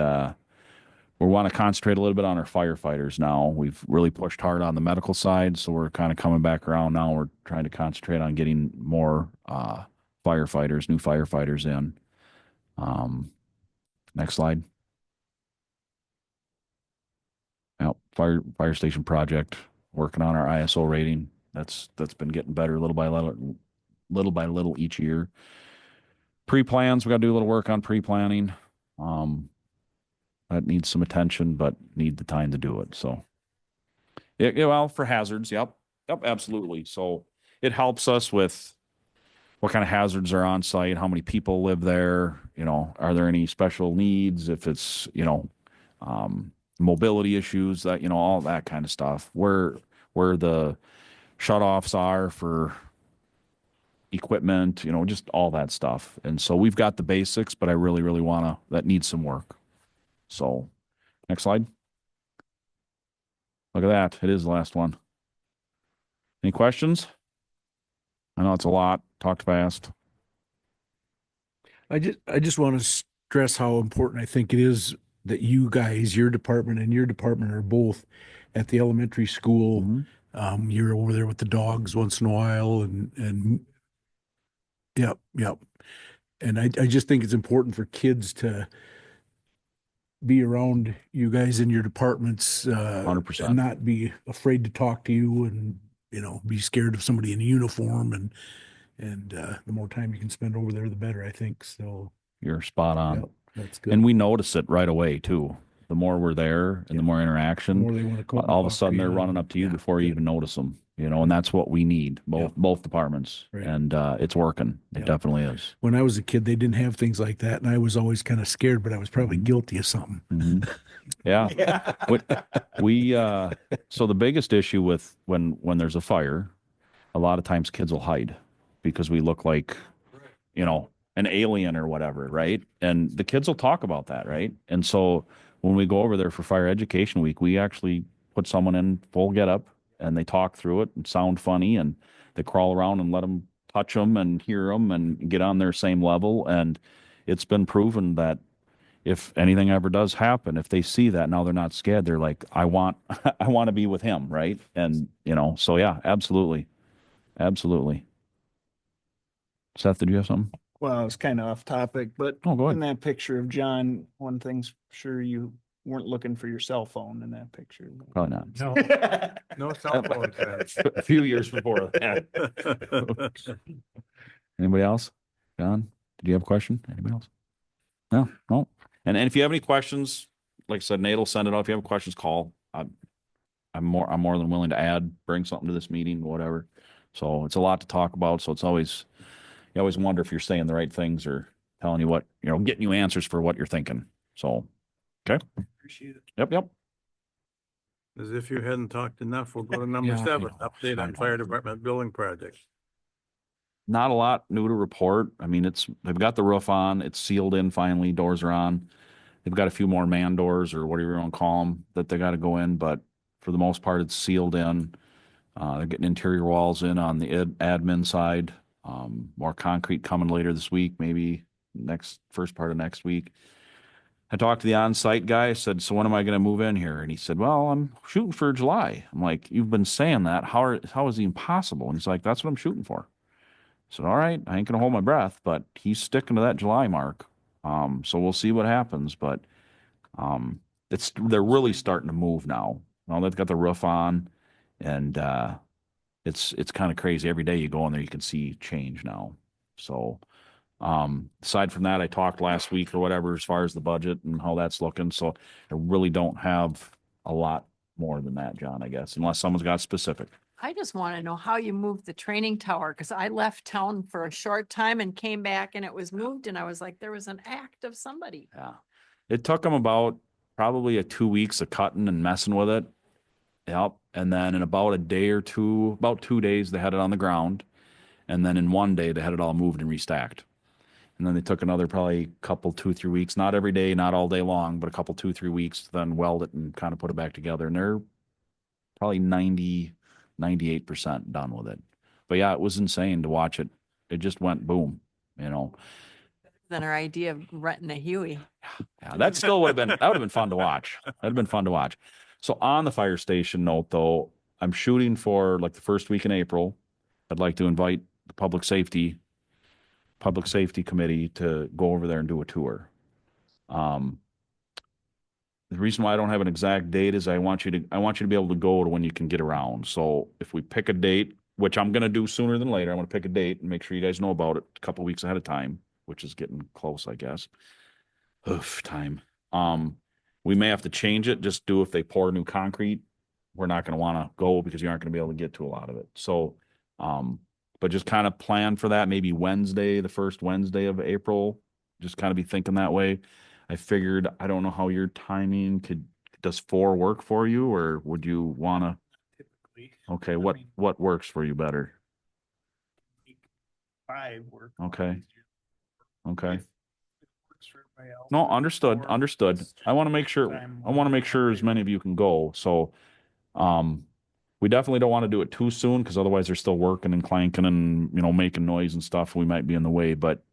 we want to concentrate a little bit on our firefighters now. We've really pushed hard on the medical side, so we're kind of coming back around now. We're trying to concentrate on getting more new firefighters in. Next slide. Yep, fire station project, working on our ISO rating. That's been getting better little by little each year. Pre-plans, we got to do a little work on pre-planning. That needs some attention, but need the time to do it. So, well, for hazards, yep, absolutely. So it helps us with what kind of hazards are on site, how many people live there, are there any special needs, if it's, mobility issues, that, all that kind of stuff, where the shutoffs are for equipment, just all that stuff. And so we've got the basics, but I really, really that needs some work. So next slide. Look at that. It is the last one. Any questions? I know it's a lot. Talked fast. I just want to stress how important I think it is that you guys, your department and your department are both at the elementary school. Mm-hmm. You're over there with the dogs once in a while and yep. And I just think it's important for kids to be around you guys in your departments, 100%. and not be afraid to talk to you and, be scared of somebody in a uniform and the more time you can spend over there, the better, I think. So You're spot on. yep, that's good. And we notice it right away too. The more we're there and the more The interaction, more they want to come all of a talk to sudden they're you, running up to you yeah, before you good. even notice them, and that's what we need, both departments. Right. And it's working. It Yeah. definitely is. When I was a kid, they didn't have things like that, and I was always kind of scared, but I was probably guilty of something. Mhm. Yeah. So the biggest issue with when there's a fire, a lot of times kids will hide because we look like, an alien or whatever, right? And the kids will talk about that, right? And so when we go over there for Fire Education Week, we actually put someone in full getup and they talk through it and sound funny, and they crawl around and let them touch them and hear them and get on their same level. And it's been proven that if anything ever does happen, if they see that, now they're not scared. They're like, I want, I want to be with him. Right. And, so yeah, absolutely. Absolutely. Seth, did you have something? Well, it's kind of off topic, but Oh, go in ahead. that picture of John, one thing's sure you weren't looking for your cell phone in that picture. Probably not. No, no cell phones. A few years before that. Anybody else? John, did you have a question? Anybody else? No, no. And if you have any questions, like I said, Nate will send it out. If you have questions, call. I'm more than willing to bring something to this meeting, whatever. So it's a lot to talk about. So you always wonder if you're saying the right things or telling you what, getting you answers for what you're thinking. So, okay. Appreciate it. Yep. As if you hadn't talked enough, we'll go to number Yeah, I 7, know. update on fire department building projects. Not a lot new to report. I mean, they've got the roof on, it's sealed in finally, doors are on. They've got a few more man doors or whatever you want to call them that they got to go in, but for the most part, it's sealed in. They're getting interior walls in on the admin side. More concrete coming later this week, maybe first part of next week. I talked to the on-site guy. I said, so when am I going to move in here? And he said, well, I'm shooting for July. I'm like, you've been saying that. How is it even possible? And he's like, that's what I'm shooting for. I said, all right, I ain't going to hold my breath, but he's sticking to that July mark. So we'll see what happens, but they're really starting to move now. Now they've got the roof on, and it's kind of crazy. Every day you go in there, you can see change now. So aside from that, I talked last week or whatever as far as the budget and how that's looking. So I really don't have a lot more than that, John, I guess, unless someone's got specific. I just want to know how you moved the training tower, because I left town for a short time and came back and it was moved and I was like, there was an act of somebody. Yeah. It took them about probably 2 weeks of cutting and messing with it. Yep. And then in about a day or two, about 2 days, they had it on the ground. And then in 1 day, they had it all moved and restacked. And then they took another probably couple, 2-3 weeks, not every day, not all day long, but a couple, 2-3 weeks to then weld it and kind of put it back together. And they're probably 98% done with it. But yeah, it was insane to watch it. It just went boom, Than our idea of renting a Huey. Yeah, that still would have been fun to watch. That'd have been fun to watch. So on the fire station note though, I'm shooting for like the first week in April. I'd like to invite the public safety committee to go over there and do a tour. The reason why I don't have an exact date is I want you to be able to go to when you can get around. So if we pick a date, which I'm going to do sooner than later, I'm going to pick a date and make sure you guys know about it a couple weeks ahead of time, which is getting close, I guess. Time. We may have to change it, just do if they pour new concrete. We're not going to want to go because you aren't going to be able to get to a lot of it. So, but just kind of plan for that, maybe Wednesday, the first Wednesday of April, just kind of be thinking that way. I figured, I don't know how your timing does 4 work for you, or would you want to? Typically. Okay, I what mean, works for you better? 5 work. Okay. Okay. If it works for everybody else, No, understood. or Understood. it's I want to make sure, time I want to make sure as many of you can go. So, we definitely don't want to do it too soon because otherwise they're still working and clanking and, making noise and stuff. We might be in the way, but,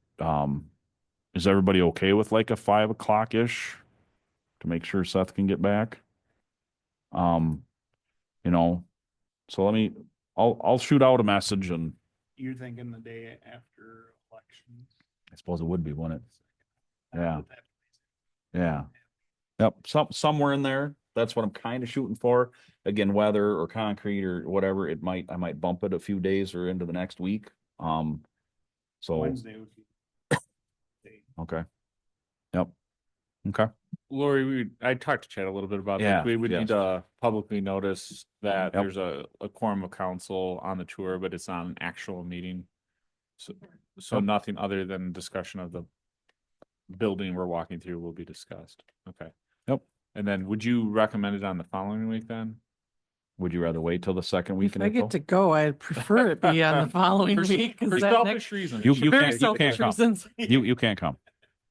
is everybody okay with like a 5 o'clock-ish to make sure Seth can get back? So I'll shoot out a message, and you're thinking the day after elections. I suppose it would be, wouldn't it? Yeah. But that- Yeah. Yep. Somewhere in there. That's what I'm kind of shooting for. Again, weather or concrete or whatever, I might bump it a few days or into the next week. So, Wednesday would be. okay. Yep. Okay. Lori, I talked to Chad a little bit about Yeah, that. We would yes. need to publicly notice that Yep. there's a quorum of council on the tour, but it's not an actual meeting. So Yep. nothing other than discussion of the building we're walking through will be discussed. Okay. Yep. And then would you recommend it on the following week then? Would you rather wait till the second week If in I April? get to go, I'd prefer it be on the following For week. 'cause for that selfish next- reasons. You Very can't selfish come. reasons. You can't come.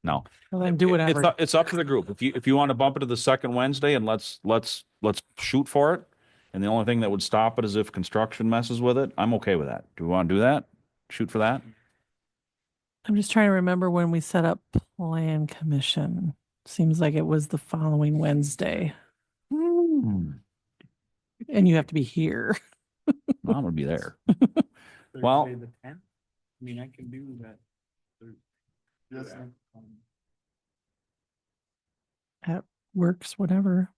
No. Well, then do whatever. It's up to the group. If you want to bump it to the second Wednesday and let's shoot for it. And the only thing that would stop it is if construction messes with it. I'm okay with that. Do we want to do that? Shoot for that? I'm just trying to remember when we set up plan commission. Seems like it was the following Wednesday Hmm. and you have to be here. I'm gonna be there. Well- Thursday the 10th? I mean, I can do that. Works, whatever.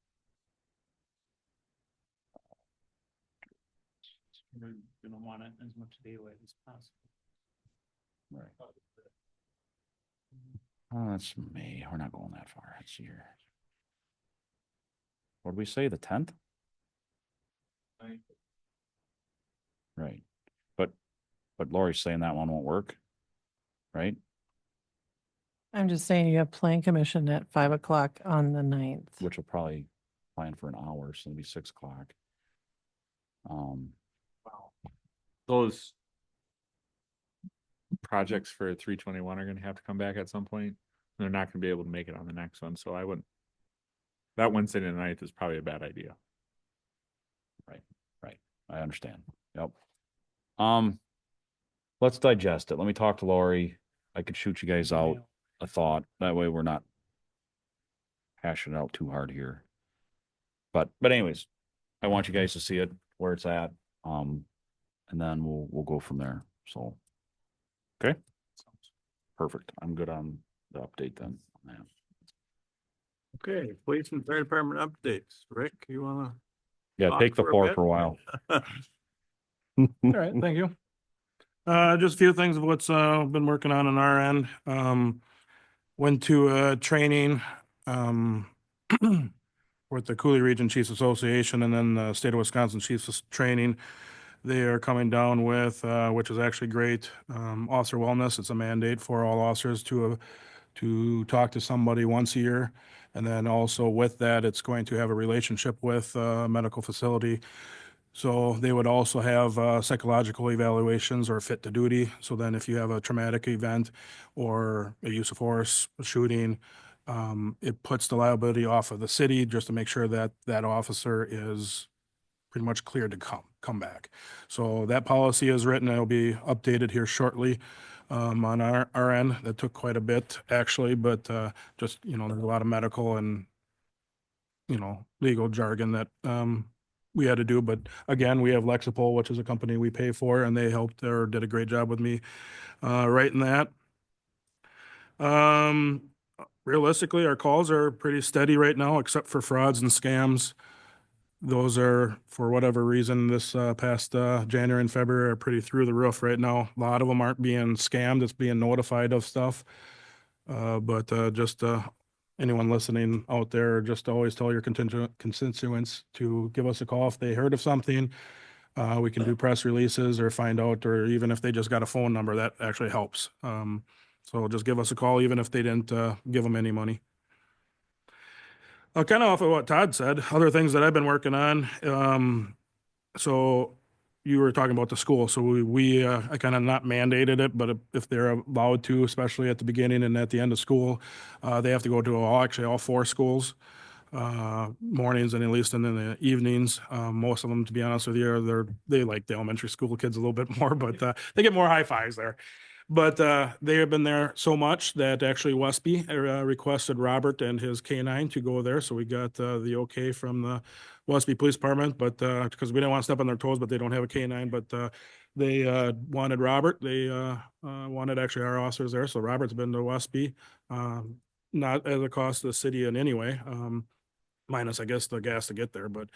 We're gonna want it as much daylight as possible. Right. Oh, that's May. We're not going that far. That's here. What did we say? The 10th? Right. But Lori's saying that one won't work. Right? I'm just saying you have plan commission at 5 o'clock on the 9th. Which will probably plan for an hour, so it'll be 6 o'clock. Those projects for 321 are gonna have to come back at some point. They're not gonna be able to make it on the next one, so I wouldn't. That Wednesday night is probably a bad idea. Right. I understand. Yep. Let's digest it. Let me talk to Lori. I could shoot you guys out a thought. That way we're not hashing it out too hard here. But anyways, I want you guys to see it where it's at. And then we'll go from there. So, okay. Perfect. I'm good on the update then. Yeah. Okay, police and fire department updates. Rick, you wanna? Yeah, talk take the for a floor bit? for a while. All right, thank you. Just a few things of what's been working on our end. Went to training with the Cooley Region Chiefs Association and then the State of Wisconsin Chiefs Training. They are coming down with, which is actually great, officer wellness. It's a mandate for all officers to talk to somebody once a year. And then also with that, it's going to have a relationship with a medical facility. So they would also have psychological evaluations or fit to duty. So then if you have a traumatic event or a use of force, a shooting, it puts the liability off of the city just to make sure that that officer is pretty much cleared to come back. So that policy is written. It'll be updated here shortly on our end. That took quite a bit actually, but just, there's a lot of medical and, legal jargon that we had to do. But again, we have Lexipol, which is a company we pay for, and they helped or did a great job with me writing that. Realistically, our calls are pretty steady right now, except for frauds and scams. Those are, for whatever reason, this past January and February are pretty through the roof right now. A lot of them aren't being scammed, it's being notified of stuff. But just anyone listening out there, just always tell your constituents to give us a call if they heard of something. We can do press releases or find out, or even if they just got a phone number, that actually helps. So just give us a call, even if they didn't give them any money. Kind of off of what Todd said, other things that I've been working on. So you were talking about the school. So we I kind of not mandated it, but if they're allowed to, especially at the beginning and at the end of school, they have to go to all 4 schools, mornings and at least in the evenings. Most of them, to be honest with you, they like the elementary school kids a little bit more, but they get more high fives there. But they have been there so much that actually Westby requested Robert and his K-9 to go there. So we got the okay from the Westby Police Department, but because we didn't want to step on their toes, but they don't have a K-9, but they wanted Robert. They wanted actually our officers there. So Robert's been to Westby, not at a cost to the city in any way. Minus, I guess, the gas to get there, but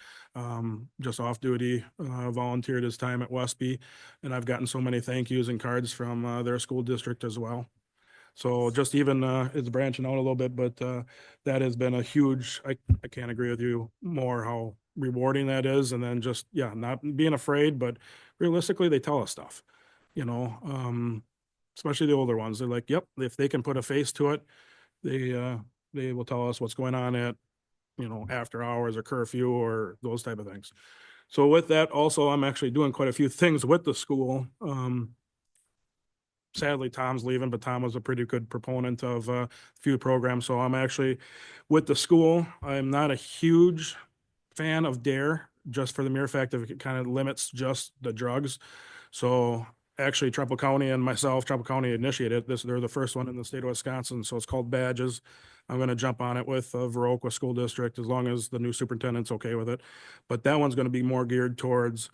just off duty, volunteered his time at Westby. And I've gotten so many thank yous and cards from their school district as well. So just even, it's branching out a little bit, but that has been a huge, I can't agree with you more how rewarding that is. And then just, not being afraid, but realistically, they tell us stuff, especially the older ones. They're like, yep, if they can put a face to it, they will tell us what's going on at, after hours or curfew or those type of things. So with that, also, I'm actually doing quite a few things with the school. Sadly, Tom's leaving, but Tom was a pretty good proponent of a few programs. So I'm actually with the school. I'm not a huge fan of DARE. just for the mere fact of it kind of limits just the drugs. So actually Trumbull County and myself, Trumbull County initiated this. They're the first one in the state of Wisconsin. So it's called Badges. I'm going to jump on it with Viroqua School District as long as the new superintendent's okay with it. But that one's going to be more geared towards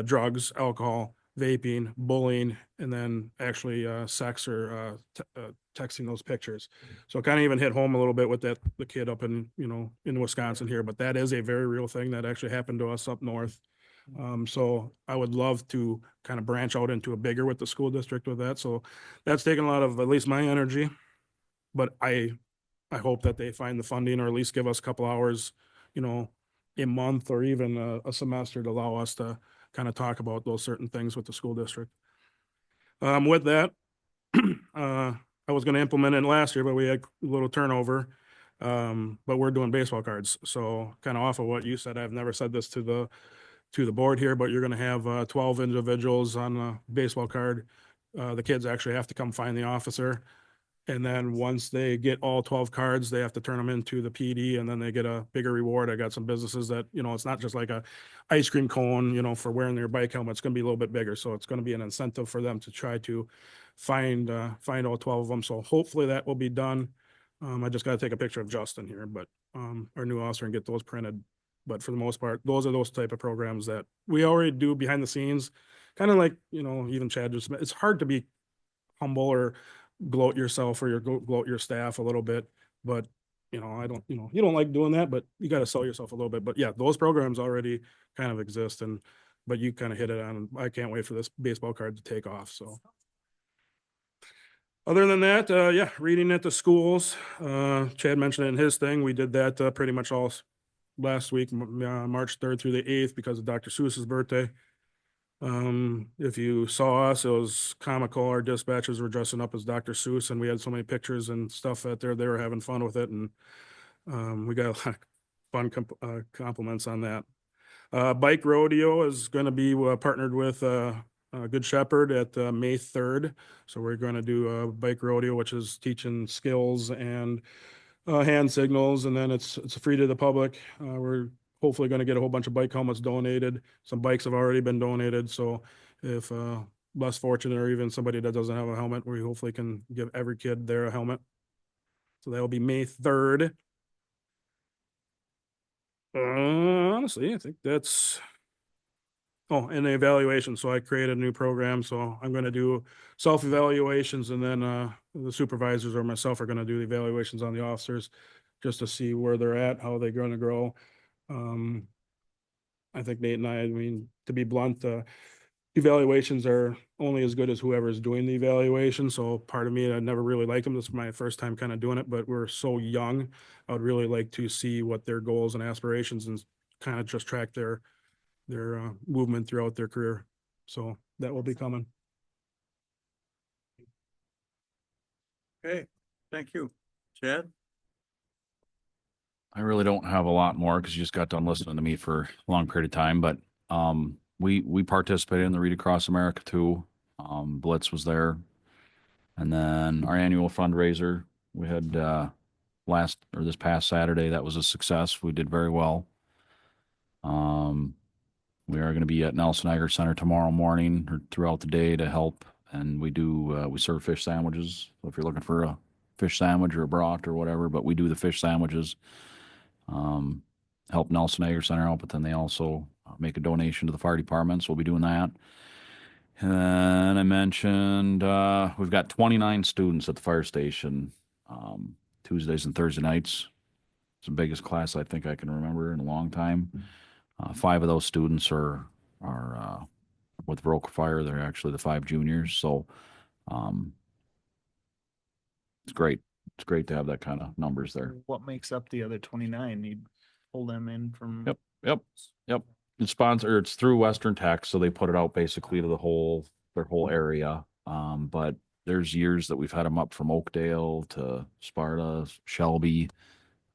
drugs, alcohol, vaping, bullying, and then actually sex or texting those pictures. So it kind of even hit home a little bit with the kid up in, in Wisconsin here, but that is a very real thing that actually happened to us up north. So I would love to kind of branch out into a bigger with the school district with that. So that's taken a lot of at least my energy, but I hope that they find the funding or at least give us a couple hours, a month or even a semester to allow us to kind of talk about those certain things with the school district. With that, I was going to implement it last year, but we had a little turnover. But we're doing baseball cards. So kind of off of what you said, I've never said this to the board here, but you're going to have 12 individuals on a baseball card. The kids actually have to come find the officer. And then once they get all 12 cards, they have to turn them into the PD and then they get a bigger reward. I got some businesses that, it's not just like a ice cream cone, for wearing their bike helmet. It's going to be a little bit bigger. So it's going to be an incentive for them to try to find all 12 of them. So hopefully that will be done. I just got to take a picture of Justin here, but our new officer and get those printed. But for the most part, those are those type of programs that we already do behind the scenes. Kind of like, even Chad just, it's hard to be humble or gloat yourself or gloat your staff a little bit, but I don't, you don't like doing that, but you got to sell yourself a little bit. But yeah, those programs already kind of exist, but you kind of hit it on. I can't wait for this baseball card to take off. So other than that, yeah, reading at the schools. Chad mentioned it in his thing. We did that pretty much all last week, March 3rd through the 8th, because of Dr. Seuss's birthday. If you saw us, it was comical. Our dispatchers were dressing up as Dr. Seuss, and we had so many pictures and stuff out there. They were having fun with it, and we got a lot of fun compliments on that. Bike rodeo is going to be partnered with Good Shepherd at May 3rd. So we're going to do a bike rodeo, which is teaching skills and hand signals, and then it's free to the public. We're hopefully going to get a whole bunch of bike helmets donated. Some bikes have already been donated. So if less fortunate or even somebody that doesn't have a helmet, we hopefully can give every kid there a helmet. So that'll be May 3rd. Honestly, I think that's, and the evaluation. So I created a new program. So I'm going to do self-evaluations, and then the supervisors or myself are going to do the evaluations on the officers just to see where they're at, how they're going to grow. I think Nate and I mean, to be blunt, evaluations are only as good as whoever's doing the evaluation. So part of me, I never really liked them. This is my first time kind of doing it, but we're so young. I would really like to see what their goals and aspirations and kind of just track their movement throughout their career. So that will be coming. Okay, thank you. Chad? I really don't have a lot more because you just got done listening to me for a long period of time, but we participated in the Read Across America too. Blitz was there. And then our annual fundraiser, we had this past Saturday, that was a success. We did very well. We are going to be at Nelson Agri Center tomorrow morning or throughout the day to help. And we serve fish sandwiches. So if you're looking for a fish sandwich or a brat or whatever, but we do the fish sandwiches. Help Nelson Agri Center out, but then they also make a donation to the fire department. So we'll be doing that. And I mentioned we've got 29 students at the fire station Tuesdays and Thursday nights. It's the biggest class I think I can remember in a long time. 5 of those students are with Viroqua Fire. They're actually the 5 juniors. So it's great. It's great to have that kind of numbers there. What makes up the other 29? You pull them in from. Yep. It's through Western Tech, so they put it out basically to their whole area. But there's years that we've had them up from Oakdale to Sparta, Shelby.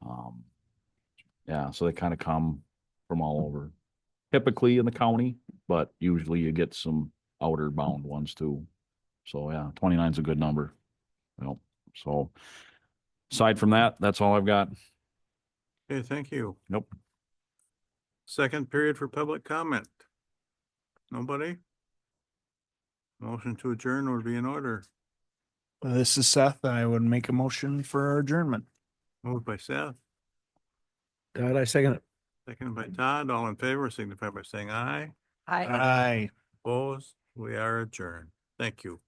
So they kind of come from all over, typically in the county, but usually you get some outer bound ones too. So yeah, 29 is a good number. So aside from that, that's all I've got. Okay, thank you. Nope. Second period for public comment. Nobody? Motion to adjourn would be in order. This is Seth. I would make a motion for adjournment. Moved by Seth, Todd, I second it. seconded by Todd. All in favor signify by saying aye. I. Aye. Opposed? We are adjourned. Thank you.